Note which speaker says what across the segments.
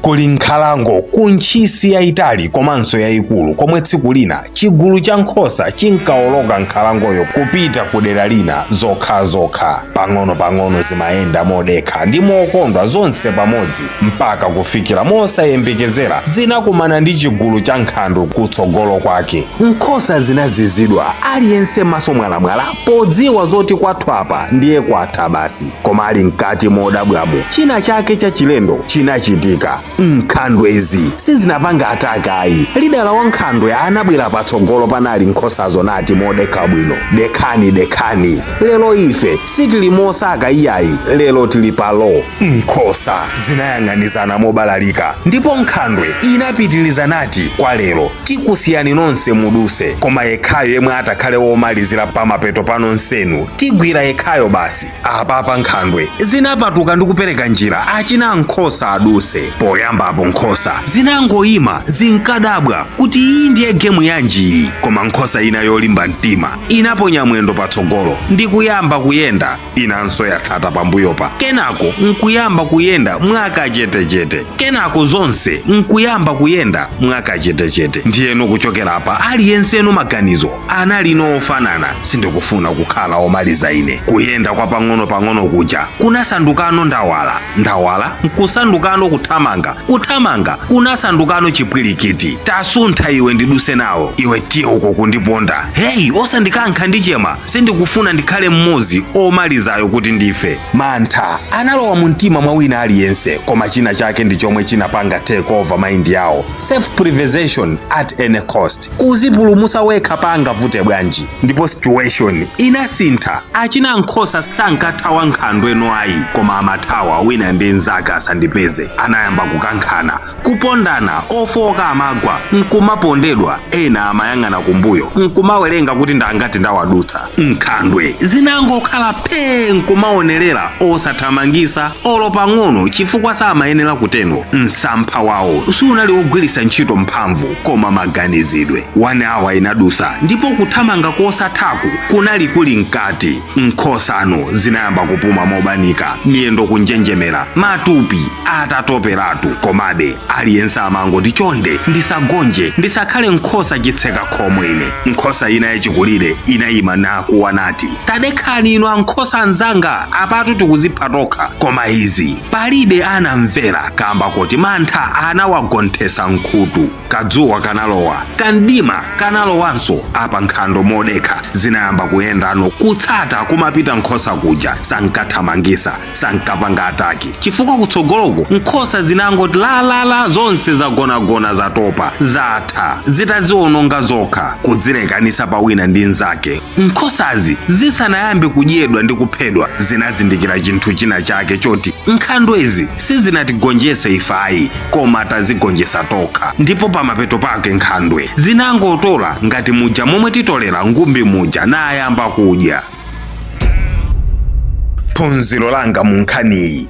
Speaker 1: kuli nkhalango kuntchisi yayitali komanso yayikulu komwe tsiku lina chigulu cha nkhosa chinkawoloka nkhalangoyo kupita ku dera lina zokhazokha. Pang'ono zimayenda modekha ndi mokondwa zonse pamodzi mpaka kufikira mosayembekezera zinakumana ndi chigulu cha nkhandwe kutsogolo kwake. Nkhosa zinazizidwa aliyense maso mwalamwala podziwa zoti kwathu apa ndiye kwatha basi. Koma ali mkati modabwamo china chake cha chilendo chinachitika. Nkhandwe izi sizinapanga ataka ayi. Lidala wa nkhandwe anabwera patsogolo panali nkhosazo nati modekha bwino, dekani lero ife sitili mosaka iyayi, lero tili palo. Nkhosa zinayang'anizana mobalalika ndipo nkhandwe inapitiliza nati kwa lero tikusiyani nonse muduse, koma yekhayo yemwe atakhale womalizira pamapeto pano nsenu tigwira yekhayo basi. Apapa nkhandwe zinapatuka ndi kupereka njira achina nkhosa aduse. Poyambapo nkhosa zinangoyima zinkadabwa kuti iyi ndiye gemu yanji, koma nkhosa ina yolimba mtima inaponya mwendo patsogolo ndi kuyamba kuyenda, inanso yatsata pambuyopa. Kenako nkuyamba kuyenda mwakachetechete, kenako zonse nkuyamba kuyenda mwakachetechete. Ndiyeno kuchokera apa aliyensenu maganizo anali nofanana, sindikufuna kukhala omaliza ine. Kuyenda kwa pang'ono kuja kunasandukano ndawala nkusandukano kuthamanga kunasandukano chipwirikiti. Tasuntha iwe ndiduse nawo, iwe tiye uko kundiponda. Hey, osandikankha ndichema, sindikufuna ndikhale mmodzi omalizayo kuti ndife. Mantha analowa mu mtima mwa wina aliyense, koma china chake ndi chomwe chinapanga take over mind yawo. Self preservation at any cost, kuzipulumusa wekha pangavute bwanji. Ndipo situation inasintha. Achina nkhosa sankathawa nkhandwe no ayi, koma amathawa wina ndi nzake asandipeze. Anayamba kukankhana, kupondana, ofoka amagwa nkumapondedwa, ena amayang'ana kumbuyo nkumawerenga kuti ndangati ndawadutsa. Nkhandwe zinangokhala phe nkumaonerera osathamangisa olo pang'ono chifukwa samayenera kuteno. Msampha wawo sunali wogwiritsa ntchito mphamvu koma maganizidwe. 1 hour inadusa ndipo kuthamanga kosathaku kunali kuli mkati. Nkhosano zinayamba kupuma mobanika, miyendo kunjenjemera, matupi atatoperatu. Komabe aliyense amangoti chonde ndisagonje, ndisakhale nkhosa chitseka khomo ine. Nkhosa ina yachikulire inayima nakuwa nati, tadekhani inu ankhosa anzanga, apatu tikuzipha tokha. Koma izi palibe anamvera kamba kuti mantha anawagonthesa nkhutu. Kadzuwa kanalowa, kandima kanalowanso. Apa nkhando modekha zinayamba kuyendano kutsata kumapita nkhosa kuja, sankathamangisa, sankapanga ataki chifukwa kutsogoloko nkhosa zinangoti la zonse zagonagona zatopa, zatha, zitaziononga zokha, kudzilekanisa pawina ndi nzake. Nkhosazi zisanayambe kudyedwa ndi kuphedwa zinazindikira chinthu china chake choti nkhandwezi sizinatigonjese ifayi, koma tazigonjesa tokha. Ndipo pamapeto pake nkhandwe zinangotola ngati muja momwe titolera ngumbi muja nayamba kudya. Phunziro langa mu nkhani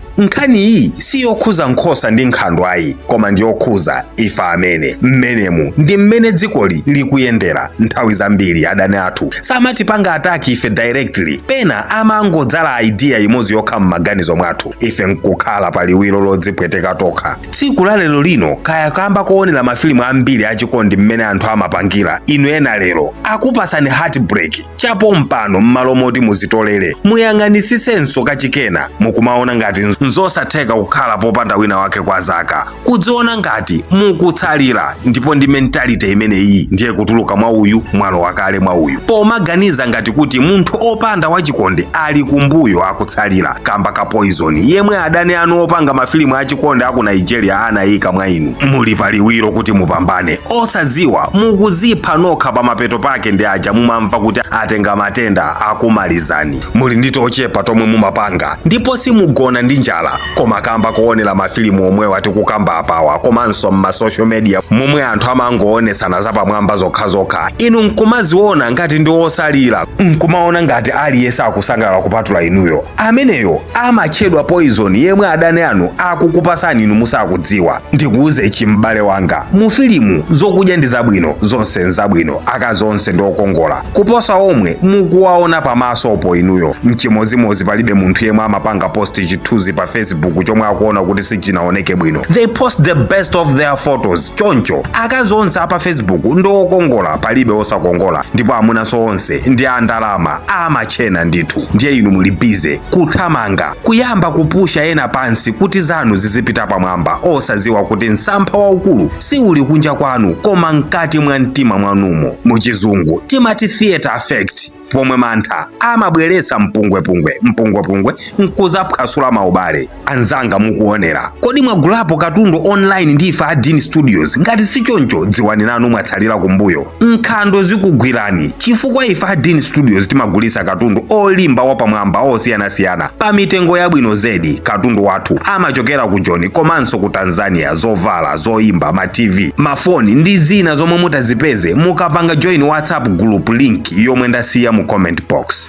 Speaker 1: iyi siyokhuza nkhosa ndi nkhandwe ayi, koma ndiyokhuza ife amene mmenemu ndi mmene dzikoli likuyendera. Nthawi zambiri adani athu samatipanga ataki ife directly, pena amangodzala idea imodzi yokha m'maganizo mwathu, ife nkukhala pa liwiro lodzipweteka tokha. Tsiku la lero lino kaya kamba kuonera mafilimu ambiri achikondi mmene anthu amapangira, inu ena lero akupasani heartbreak chapo mpano m'malo moti muzitolere. Muyang'anisisenso kachikena mukumaona ngati nzosatheka kukhala popanda wina wake kwa zaka, kudziona ngati mukutsalira. Ndipo ndi mentality imene iyi ndiye kutuluka mwa uyu mwalo wakale mwa uyu, pomaganiza ngati kuti munthu opanda wachikondi ali kumbuyo akutsalira kamba ka poison yemwe adani anu opanga mafilimu achikondi aku Nigeria anayika mwa inu. Muli paliwiro kuti mupambane, osaziwa mukuzipha nokha pamapeto pake ndi aja mumamva kuti atenga matenda akumalizani. Muli ndi tochepa tomwe mumapanga ndipo simugona ndi njala, koma kamba kuonera mafilimu omwe wati kukamba apawa komanso mma social media momwe anthu amangoonetsana zapamwamba zokhazokha. Inu nkumaziona ngati ndi osalira, nkumaona ngati aliyense akusangalala kupatula inuyo. Ameneyo amatchedwa poison yemwe adani anu akukupasani inu musakudziwa. Ndikuuze chimbale wanga, mu filimu zokudya ndi zabwino, zonse nzabwino, akazi onse ndi okongola kuposa omwe mukuwaona pamaso opo inuyo. Mchimozimozi palibe munthu yemwe amapanga post chithunzi pa Facebook chomwe akuona kuti sichinaoneke bwino. They post the best of their photos. Choncho akazi onse apa Facebook ndokongola palibe osakongola, ndipo amunanso onse ndi andalama amachena ndithu. Ndiye inu muli bize kuthamanga kuyamba kupusha ena pansi kuti zanu zizipita pamwamba, osaziwa kuti msampha waukulu si uli kunja kwanu koma mkati mwa mtima mwanumo. Muchizungu timati theater effect, pomwe mantha amabweretsa mpungwepungwe nkuzaphwasula maubale. Anzanga mukuonera, kodi mwagulapo katundu online ndi ife a Dean Studios? Ngati si choncho dziwani nanu mwatsalira kumbuyo. Nkhando zikugwirani chifukwa ife a Dean Studios timagulisa katundu olimba wapamwamba osiyanasiyana pa mitengo yabwino zedi. Katundu wathu amachokera ku Joni komanso ku Tanzania, zovala, zoimba, ma TV, mafoni ndi zina zomwe mutazipeze mukapanga join WhatsApp group link yomwe ndasiya mu comment box.